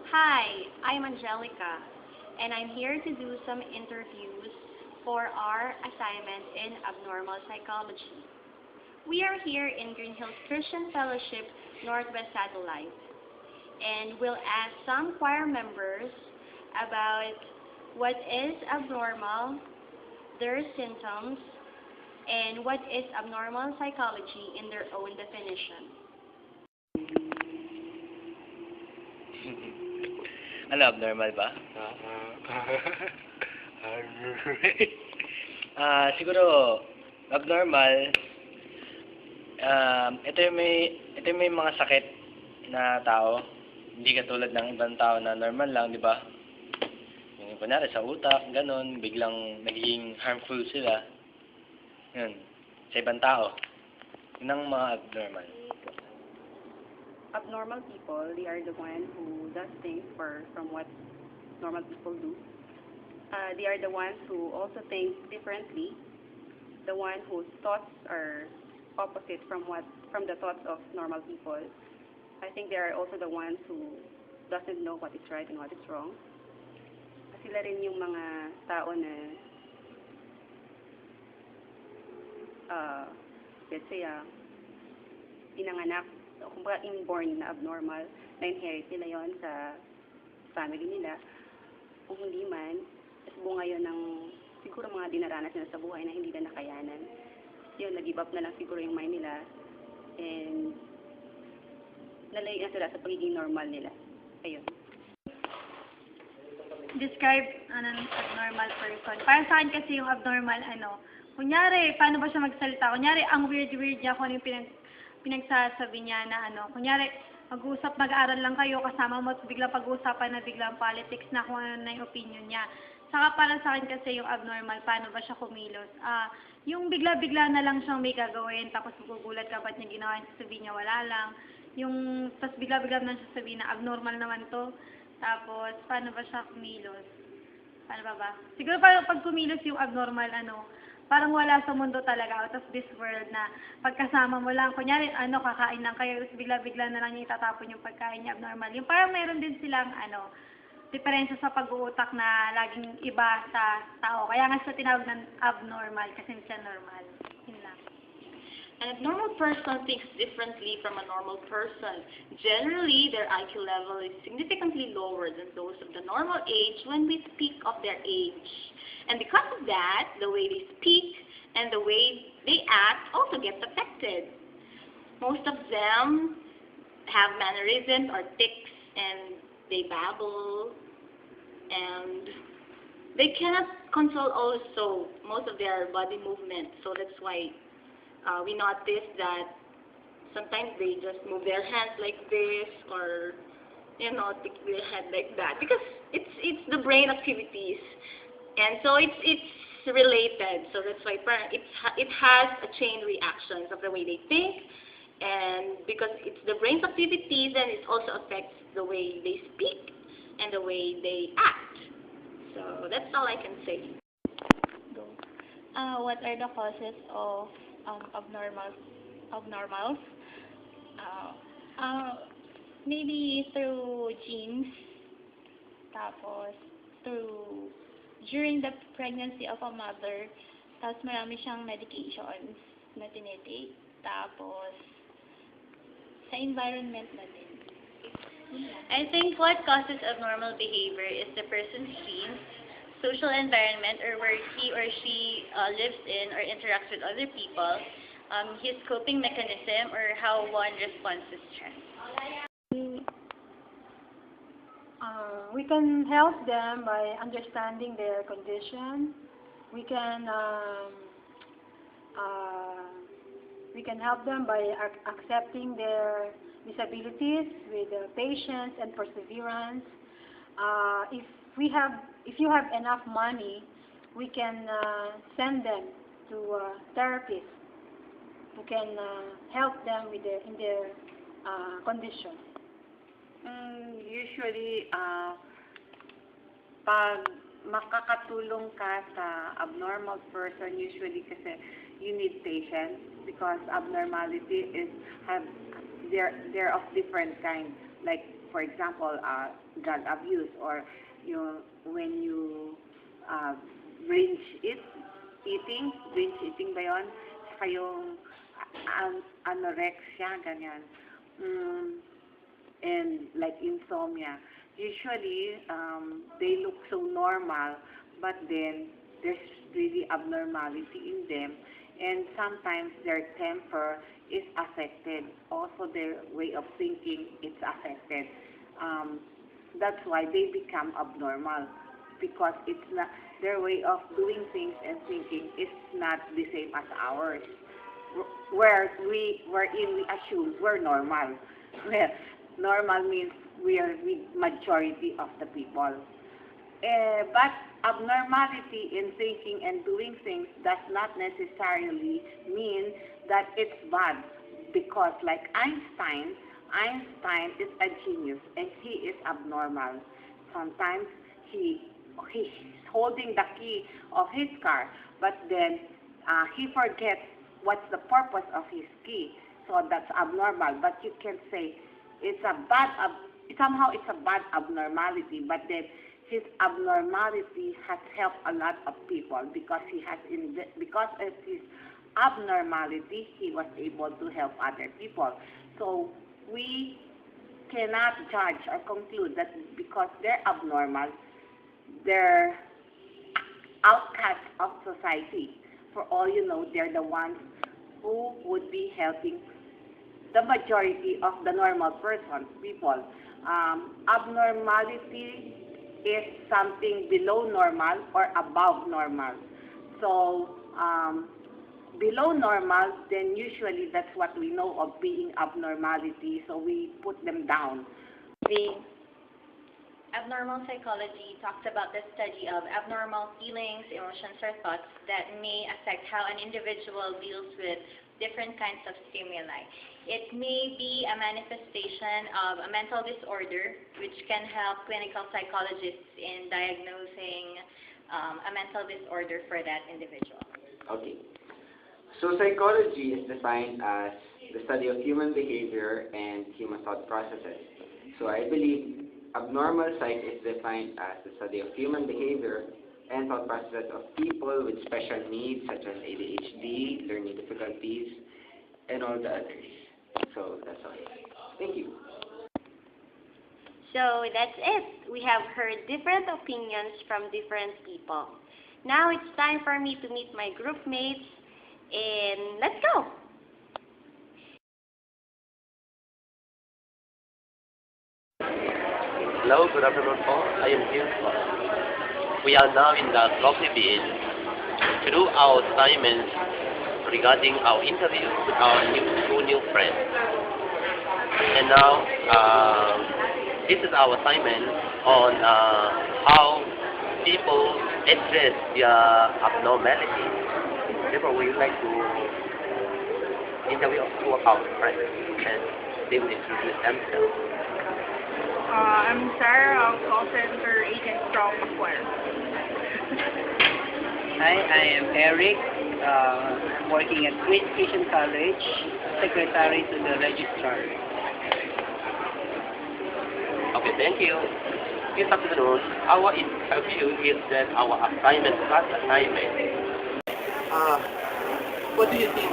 Hi, I'm Angelica, and I'm here to do some interviews for our assignment in abnormal psychology. We are here in Green Hills Christian Fellowship, Northwest Satellite, and we'll ask some choir members about what is abnormal, their symptoms, and what is abnormal psychology in their own definition. Ano, abnormal ba? Siguro, abnormal, ito yung may mga sakit na tao, hindi katulad ng ibang tao na normal lang, di ba? Yung kunyari sa utak, ganun, biglang nagiging harmful sila. Yun, sa ibang tao. Yun ang mga abnormal. Abnormal people, they are the ones who does things from what normal people do. They are the ones who also think differently, the one whose thoughts are opposite from the thoughts of normal people. I think they are also the ones who doesn't know what is right and what is wrong. Sila rin yung mga tao na let's say pinanganak o kumbaga inborn na abnormal, na-inherit nila yon sa family nila. Kung hindi man, bunga yun ng siguro mga dinaranas nila sa buhay na hindi na nakayanan. Yun, nag-give up na lang siguro yung mind nila and nalayo na sila sa pagiging normal nila. Ayun. Describe an abnormal person. Para sa akin kasi yung abnormal, kunyari, paano ba siya magsalita? Kunyari, ang weird-weird niya kung ano yung pinagsasabi niya na kunyari, mag-aaral lang kayo, kasama mo, biglang pag-uusapan na biglang politics na kung ano na yung opinion niya. Saka para sa akin kasi yung abnormal, paano ba siya kumilos? Yung bigla-bigla na lang siyang may gagawin, tapos magugulat ka ba't niya ginawa, sabihin niya wala lang. Tapos bigla-bigla na siya sabihin na abnormal naman to. Tapos, paano ba siya kumilos? Paano ba? Siguro pag kumilos yung abnormal, parang wala sa mundo talaga, out of this world na pagkasama mo lang, kunyari, kakain lang kayo, tapos bigla-bigla na lang niya itatapon yung pagkain niya abnormal. Yung parang meron din silang, diferensya sa pag-uutak na laging iba sa tao. Kaya nga siya tinawag ng abnormal kasi hindi siya normal. Yun lang. An abnormal person thinks differently from a normal person. Generally, their IQ level is significantly lower than those of the normal age when we speak of their age. And because of that, the way they speak and the way they act also gets affected. Most of them have mannerisms or tics, and they babble, and they cannot control also most of their body movement. So that's why we notice that sometimes they just move their hands like this, or tick their head like that, because it's the brain activities, and so it's related. So that's why it has a chain reactions of the way they think, and because it's the brain's activities, then it also affects the way they speak and the way they act. So that's all I can say. What are the causes of abnormals? Maybe through genes, tapos during the pregnancy of a mother, tapos marami siyang medications na tinitake, tapos sa environment na din. I think what causes abnormal behavior is the person's genes, social environment, or where he or she lives in or interacts with other people, his coping mechanism, or how one responds to stress. We can help them by understanding their condition. We can help them by accepting their disabilities with patience and perseverance. If you have enough money, we can send them to therapists who can help them in their condition. Usually, pag makakatulong ka sa abnormal person, usually kasi you need patience because abnormality they're of different kinds. Like for example, drug abuse, or when you binge eating ba yun? Saka yung anorexia, ganyan. And like insomnia. Usually, they look so normal, but then there's really abnormality in them. And sometimes their temper is affected. Also, their way of thinking is affected. That's why they become abnormal, because it's not their way of doing things and thinking is not the same as ours. Wherein we assume we're normal. Well, normal means we are with majority of the people. But abnormality in thinking and doing things does not necessarily mean that it's bad, because like Einstein is a genius and he is abnormal. Sometimes he's holding the key of his car, but then he forgets what's the purpose of his key. So that's abnormal. But you can say somehow it's a bad abnormality, but then his abnormality has helped a lot of people, because because of his abnormality, he was able to help other people. So we cannot judge or conclude that because they're abnormal, they're outcasts of society. For all you know, they're the ones who would be helping the majority of the normal people. Abnormality is something below normal or above normal. So, below normal, then usually that's what we know of being abnormality, so we put them down. The abnormal psychology talks about the study of abnormal feelings, emotions, or thoughts that may affect how an individual deals with different kinds of stimuli. It may be a manifestation of a mental disorder, which can help clinical psychologists in diagnosing a mental disorder for that individual. Okay. So psychology is defined as the study of human behavior and human thought processes. So I believe abnormal psych is defined as the study of human behavior and thought processes of people with special needs such as ADHD, learning difficulties, and all the others. So that's all. Thank you. So that's it. We have heard different opinions from different people. Now it's time for me to meet my group mates, and let's go! Hello, good afternoon all. I am James. We are now in the lovely beach to do our assignments regarding our interview with our two new friends. And now, this is our assignment on how people address their abnormality. Therefore, we would like to interview two of our friends, and they will introduce themselves. I'm Sarah, call center agent from Acquire. Hi, I am Eric. I'm working at Great Education College, secretary to the registrar. Okay, thank you. This afternoon, our interview is that our assignment class assignment. What do you think?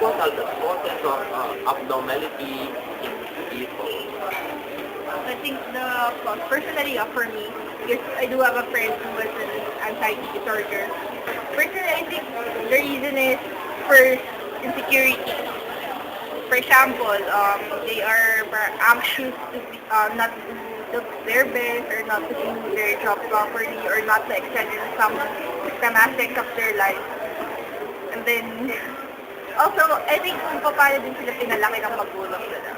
What are the causes of abnormality in people? I think personally for me, because I do have a friend who has an anxiety disorder. Personally, I think the reason is first insecurity. For example, they are anxious to be, not to do their best, or not to do their job properly, or not to excel in some aspects of their life. And then, also, I think kung paano din sila pinalaki ng magulang nila.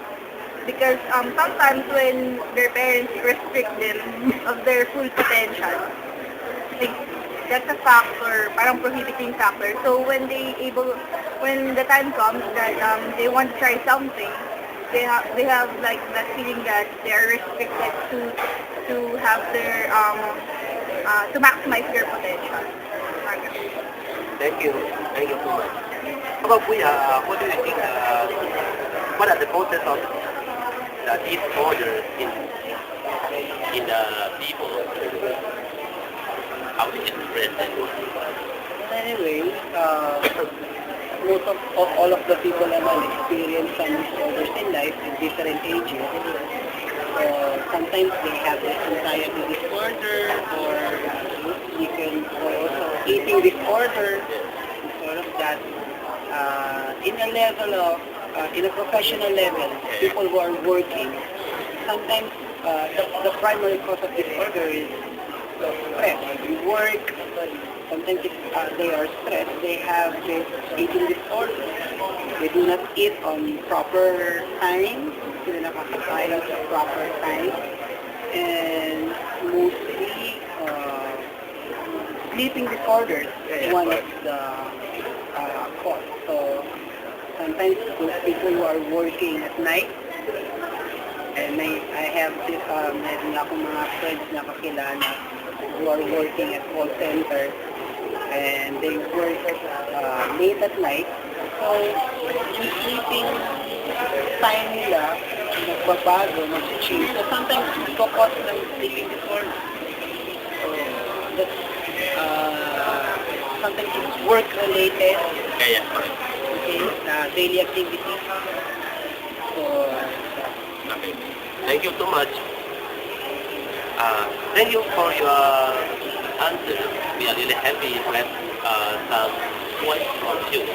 Because sometimes when their parents restrict them of their full potential, I think that's a factor, parang prohibiting factor. So when the time comes that they want to try something, they have like that feeling that they are restricted to have their to maximize their potential. Thank you so much. How about we? What do you think? What are the causes of the disorder in the people? How to express it? Anyway, most of all of the people naman experience some disorders in life at different ages. Sometimes they have this anxiety disorder, or we can also eating disorder, sort of that. In a level of, in a professional level, people who are working, sometimes the primary cause of disorder is stress. You work, sometimes if they are stressed, they have this eating disorder. They do not eat on proper time, sila nakakakain sa proper time, and mostly sleeping disorders is one of the cause. So sometimes those people who are working at night, and I have this, meron akong mga friends na kakilala who are working at call center, and they work late at night. So yung sleeping time nila, nagbabago, nag-change. So sometimes it's cause ng sleeping disorder. So that's, sometimes it's work-related. Yeah. Okay, daily activities. So, Okay. Thank you so much. Thank you for your answer. We are really happy to have some points from you.